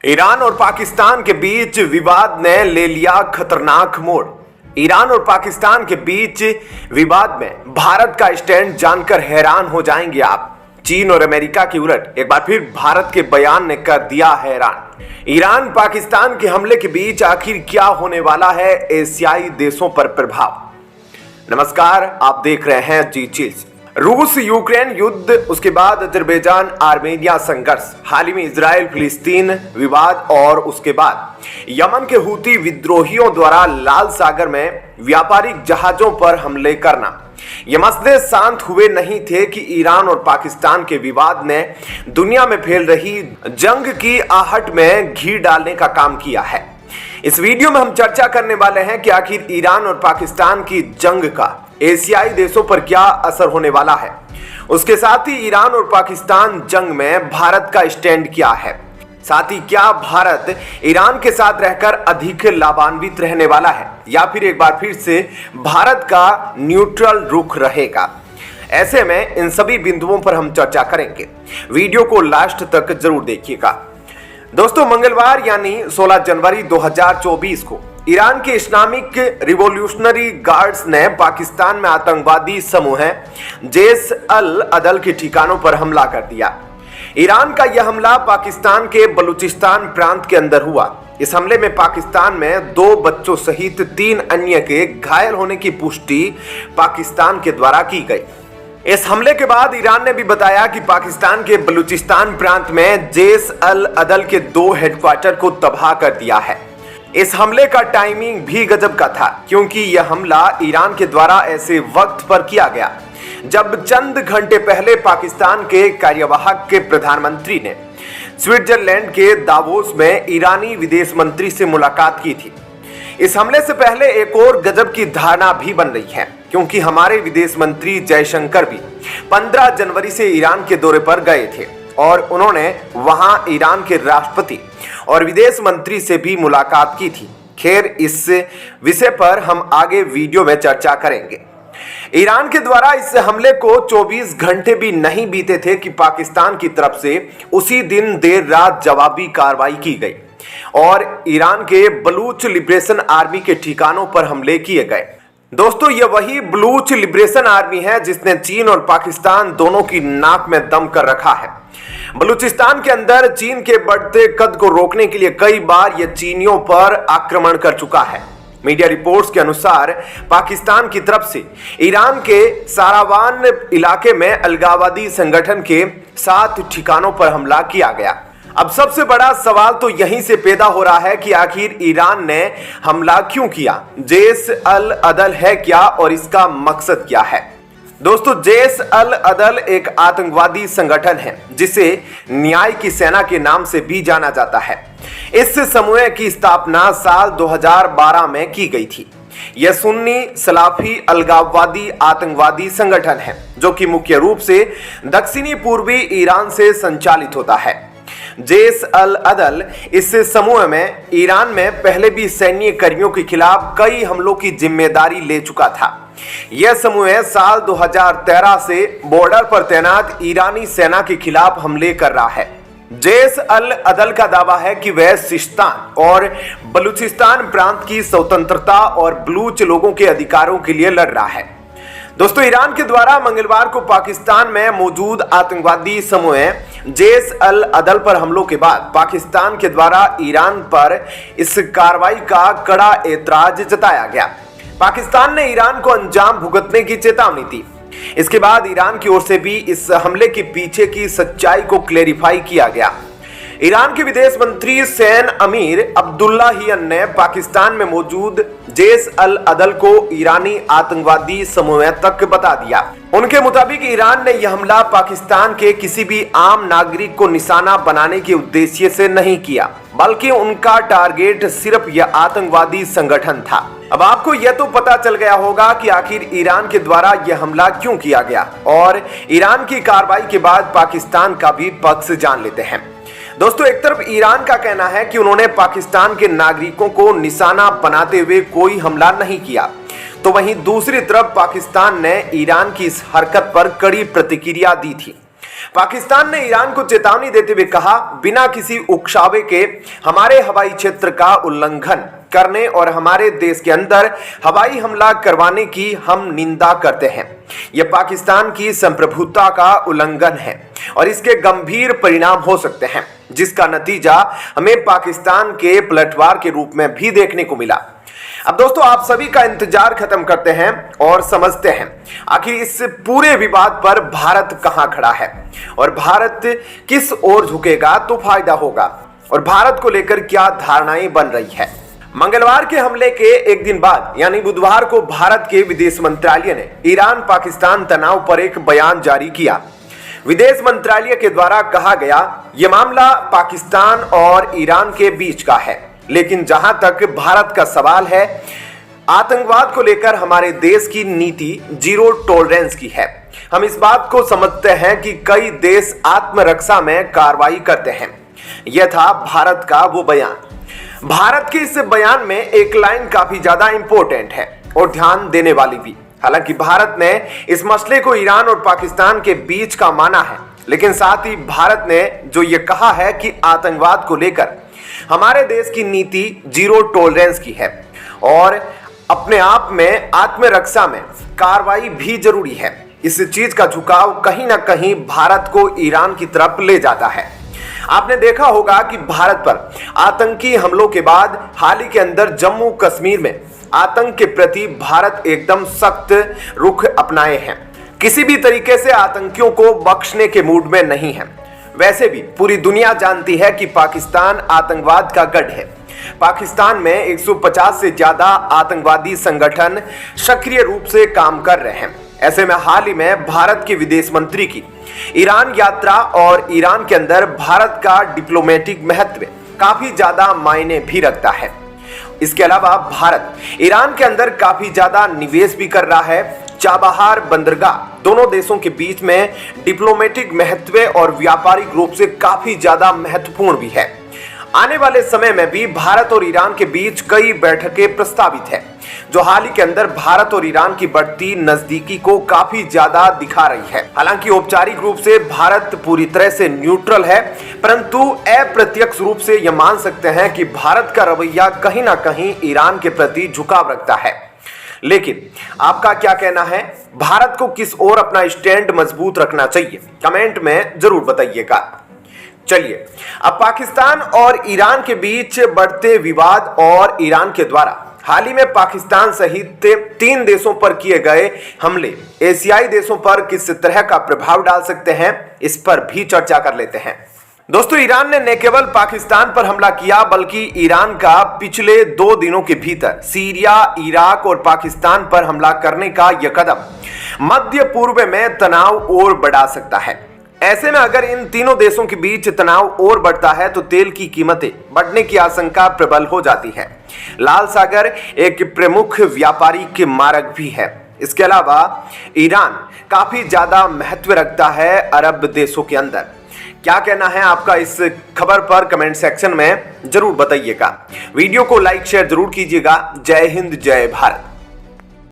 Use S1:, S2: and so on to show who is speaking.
S1: Iran और पाकिस्तान के बीच विवाद ने ले लिया खतरनाक मोड़। ईरान और पाकिस्तान के बीच विवाद में भारत का स्टैंड जानकर हैरान हो जाएंगे आप। चीन और अमेरिका की उलट एक बार फिर भारत के बयान ने कर दिया हैरान। ईरान पाकिस्तान के हमले के बीच आखिर क्या होने वाला है एशियाई देशों पर प्रभाव। नमस्कार, आप देख रहे हैं जी चिल्स। रूस यूक्रेन युद्ध, उसके बाद अजरबैजान आर्मेनिया संघर्ष, हाल ही में इजराइल फिलिस्तीन विवाद और उसके बाद यमन के हूती विद्रोहियों द्वारा लाल सागर में व्यापारिक जहाजों पर हमले करना। ये मसले शांत हुए नहीं थे कि ईरान और पाकिस्तान के विवाद ने दुनिया में फैल रही जंग की आहट में घी डालने का काम किया है। इस वीडियो में हम चर्चा करने वाले हैं कि आखिर ईरान और पाकिस्तान की जंग का एशियाई देशों पर क्या असर होने वाला है। उसके साथ ही ईरान और पाकिस्तान जंग में भारत का स्टैंड क्या है। साथ ही क्या भारत ईरान के साथ रहकर अधिक लाभान्वित रहने वाला है या फिर एक बार फिर से भारत का न्यूट्रल रुख रहेगा। ऐसे में इन सभी बिंदुओं पर हम चर्चा करेंगे। वीडियो को लास्ट तक जरूर देखिएगा। दोस्तों, मंगलवार यानी 16 जनवरी 2024 को ईरान के इस्लामिक रिवॉल्यूशनरी गार्ड्स ने पाकिस्तान में आतंकवादी समूह जैश अल अदल के ठिकानों पर हमला कर दिया। ईरान का यह हमला पाकिस्तान के बलूचिस्तान प्रांत के अंदर हुआ। इस हमले में पाकिस्तान में 2 बच्चों सहित 3 अन्य के घायल होने की पुष्टि पाकिस्तान के द्वारा की गई। इस हमले के बाद ईरान ने भी बताया कि पाकिस्तान के बलूचिस्तान प्रांत में जैश अल अदल के 2 हेडक्वार्टर को तबाह कर दिया है। इस हमले का टाइमिंग भी गजब का था, क्योंकि यह हमला ईरान के द्वारा ऐसे वक्त पर किया गया जब चंद घंटे पहले पाकिस्तान के कार्यवाहक के प्रधानमंत्री ने स्विट्जरलैंड के दावोस में ईरानी विदेश मंत्री से मुलाकात की थी। इस हमले से पहले एक और गजब की धारणा भी बन रही है, क्योंकि हमारे विदेश मंत्री जयशंकर भी 15 जनवरी से ईरान के दौरे पर गए थे और उन्होंने वहां ईरान के राष्ट्रपति और विदेश मंत्री से भी मुलाकात की थी। खैर, इस विषय पर हम आगे वीडियो में चर्चा करेंगे। ईरान के द्वारा इस हमले को 24 घंटे भी नहीं बीते थे कि पाकिस्तान की तरफ से उसी दिन देर रात जवाबी कार्रवाई की गई और ईरान के बलूच लिबरेशन आर्मी के ठिकानों पर हमले किए गए। दोस्तों, ये वही बलूच लिबरेशन आर्मी है जिसने चीन और पाकिस्तान दोनों की नाक में दम कर रखा है। बलूचिस्तान के अंदर चीन के बढ़ते कद को रोकने के लिए कई बार यह चीनियों पर आक्रमण कर चुका है। मीडिया रिपोर्ट्स के अनुसार पाकिस्तान की तरफ से ईरान के सारावान इलाके में अलगाववादी संगठन के 7 ठिकानों पर हमला किया गया। अब सबसे बड़ा सवाल तो यहीं से पैदा हो रहा है कि आखिर ईरान ने हमला क्यों किया। जैश अल अदल है क्या और इसका मकसद क्या है। दोस्तों, जैश अल अदल एक आतंकवादी संगठन है जिसे न्याय की सेना के नाम से भी जाना जाता है। इस समूह की स्थापना साल 2012 में की गई थी। यह सुन्नी सलाफी अलगाववादी आतंकवादी संगठन है जो कि मुख्य रूप से दक्षिणी पूर्वी ईरान से संचालित होता है। जैश अल अदल इस समूह में ईरान में पहले भी सैन्य कर्मियों के खिलाफ कई हमलों की जिम्मेदारी ले चुका था। यह समूह साल 2013 से बॉर्डर पर तैनात ईरानी सेना के खिलाफ हमले कर रहा है। जैश अल अदल का दावा है कि वह सिस्तान और बलूचिस्तान प्रांत की स्वतंत्रता और बलूच लोगों के अधिकारों के लिए लड़ रहा है। दोस्तों, ईरान के द्वारा मंगलवार को पाकिस्तान में मौजूद आतंकवादी समूह जैश अल अदल पर हमलों के बाद पाकिस्तान के द्वारा ईरान पर इस कार्रवाई का कड़ा ऐतराज जताया गया। पाकिस्तान ने ईरान को अंजाम भुगतने की चेतावनी दी। इसके बाद ईरान की ओर से भी इस हमले के पीछे की सच्चाई को क्लेरिफाई किया गया। ईरान के विदेश मंत्री सैन अमीर अब्दुल्लाहियन ने पाकिस्तान में मौजूद जैश अल अदल को ईरानी आतंकवादी समूह तक बता दिया। उनके मुताबिक ईरान ने यह हमला पाकिस्तान के किसी भी आम नागरिक को निशाना बनाने के उद्देश्य से नहीं किया, बल्कि उनका टारगेट सिर्फ यह आतंकवादी संगठन था। अब आपको यह तो पता चल गया होगा कि आखिर ईरान के द्वारा यह हमला क्यों किया गया और ईरान की कार्रवाई के बाद पाकिस्तान का भी पक्ष जान लेते हैं। दोस्तों, एक तरफ ईरान का कहना है कि उन्होंने पाकिस्तान के नागरिकों को निशाना बनाते हुए कोई हमला नहीं किया, तो वहीं दूसरी तरफ पाकिस्तान ने ईरान की इस हरकत पर कड़ी प्रतिक्रिया दी थी। पाकिस्तान ने ईरान को चेतावनी देते हुए कहा, बिना किसी उकसावे के हमारे हवाई क्षेत्र का उल्लंघन करने और हमारे देश के अंदर हवाई हमला करवाने की हम निंदा करते हैं। यह पाकिस्तान की संप्रभुता का उल्लंघन है और इसके गंभीर परिणाम हो सकते हैं, जिसका नतीजा हमें पाकिस्तान के पलटवार के रूप में भी देखने को मिला। अब दोस्तों, आप सभी का इंतजार खत्म करते हैं और समझते हैं आखिर इस पूरे विवाद पर भारत कहां खड़ा है और भारत किस ओर झुकेगा तो फायदा होगा और भारत को लेकर क्या धारणाएं बन रही है। मंगलवार के हमले के एक दिन बाद यानी बुधवार को भारत के विदेश मंत्रालय ने ईरान पाकिस्तान तनाव पर एक बयान जारी किया। विदेश मंत्रालय के द्वारा कहा गया, यह मामला पाकिस्तान और ईरान के बीच का है, लेकिन जहां तक भारत का सवाल है, आतंकवाद को लेकर हमारे देश की नीति जीरो टॉलरेंस की है। हम इस बात को समझते हैं कि कई देश आत्मरक्षा में कार्रवाई करते हैं। यह था भारत का वो बयान। भारत के इस बयान में एक लाइन काफी ज्यादा इंपॉर्टेंट है और ध्यान देने वाली भी। हालांकि भारत ने इस मसले को ईरान और पाकिस्तान के बीच का माना है, लेकिन साथ ही भारत ने जो ये कहा है कि आतंकवाद को लेकर हमारे देश की नीति जीरो टॉलरेंस की है और अपने आप में आत्मरक्षा में कार्रवाई भी जरूरी है। इस चीज का झुकाव कहीं ना कहीं भारत को ईरान की तरफ ले जाता है। आपने देखा होगा कि भारत पर आतंकी हमलों के बाद हाल ही के अंदर जम्मू कश्मीर में आतंक के प्रति भारत एकदम सख्त रुख अपनाए हैं। किसी भी तरीके से आतंकियों को बख्शने के मूड में नहीं है। वैसे भी पूरी दुनिया जानती है कि पाकिस्तान आतंकवाद का गढ़ है। पाकिस्तान में 150 से ज्यादा आतंकवादी संगठन सक्रिय रूप से काम कर रहे हैं। ऐसे में हाल ही में भारत के विदेश मंत्री की ईरान यात्रा और ईरान के अंदर भारत का डिप्लोमेटिक महत्व काफी ज्यादा मायने भी रखता है। इसके अलावा भारत ईरान के अंदर काफी ज्यादा निवेश भी कर रहा है। चाबहार बंदरगाह दोनों देशों के बीच में डिप्लोमेटिक महत्व और व्यापारिक रूप से काफी ज्यादा महत्वपूर्ण भी है। आने वाले समय में भी भारत और ईरान के बीच कई बैठकें प्रस्तावित है, जो हाल ही के अंदर भारत और ईरान की बढ़ती नजदीकी को काफी ज्यादा दिखा रही है। हालांकि औपचारिक रूप से भारत पूरी तरह से न्यूट्रल है, परंतु अप्रत्यक्ष रूप से यह मान सकते हैं कि भारत का रवैया कहीं ना कहीं ईरान के प्रति झुकाव रखता है। लेकिन आपका क्या कहना है? भारत को किस ओर अपना स्टैंड मजबूत रखना चाहिए? कमेंट में जरूर बताइएगा। चलिए, अब पाकिस्तान और ईरान के बीच बढ़ते विवाद और ईरान के द्वारा हाल ही में पाकिस्तान सहित 3 देशों पर किए गए हमले एशियाई देशों पर किस तरह का प्रभाव डाल सकते हैं, इस पर भी चर्चा कर लेते हैं। दोस्तों, ईरान ने न केवल पाकिस्तान पर हमला किया, बल्कि ईरान का पिछले 2 दिनों के भीतर सीरिया, इराक और पाकिस्तान पर हमला करने का यह कदम मध्य पूर्व में तनाव और बढ़ा सकता है। ऐसे में अगर इन तीनों देशों के बीच तनाव और बढ़ता है तो तेल की कीमतें बढ़ने की आशंका प्रबल हो जाती है। लाल सागर एक प्रमुख व्यापारिक मार्ग भी है। इसके अलावा ईरान काफी ज्यादा महत्व रखता है अरब देशों के अंदर। क्या कहना है आपका इस खबर पर? कमेंट सेक्शन में जरूर बताइएगा। वीडियो को लाइक शेयर जरूर कीजिएगा। जय हिंद, जय भारत।